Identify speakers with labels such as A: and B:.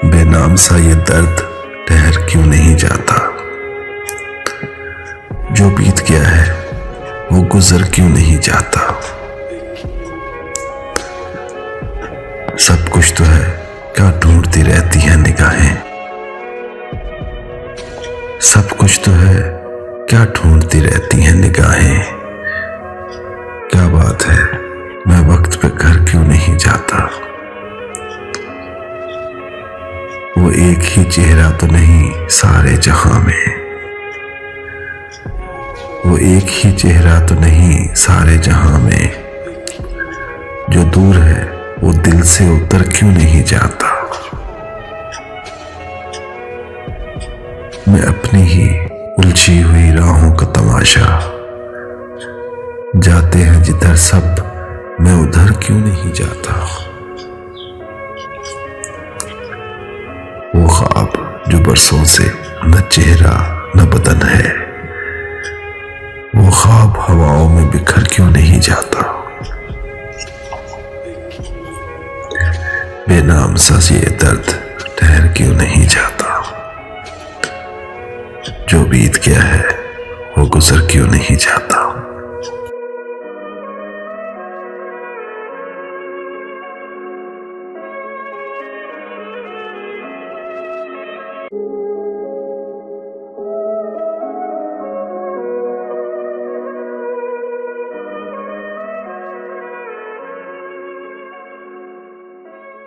A: बेनाम सा ये दर्द ठहर क्यों नहीं जाता। जो बीत गया है वो गुजर क्यों नहीं जाता। सब कुछ तो है, क्या ढूंढती रहती है निगाहें। सब कुछ तो है, क्या ढूंढती रहती हैं निगाहें। क्या बात है, मैं वक्त पे घर क्यों नहीं जाता। वो एक ही चेहरा तो नहीं सारे जहां में। वो एक ही चेहरा तो नहीं सारे जहां में। जो दूर है वो दिल से उतर क्यों नहीं जाता। मैं अपनी ही उलझी हुई राहों का तमाशा, जाते हैं जिधर सब मैं उधर क्यों नहीं जाता। वो ख्वाब जो बरसों से न चेहरा न बदन है, वो ख्वाब हवाओं में बिखर क्यों नहीं जाता। बेनाम सा ये दर्द ठहर क्यों नहीं जाता। जो बीत गया है वो गुजर क्यों नहीं जाता।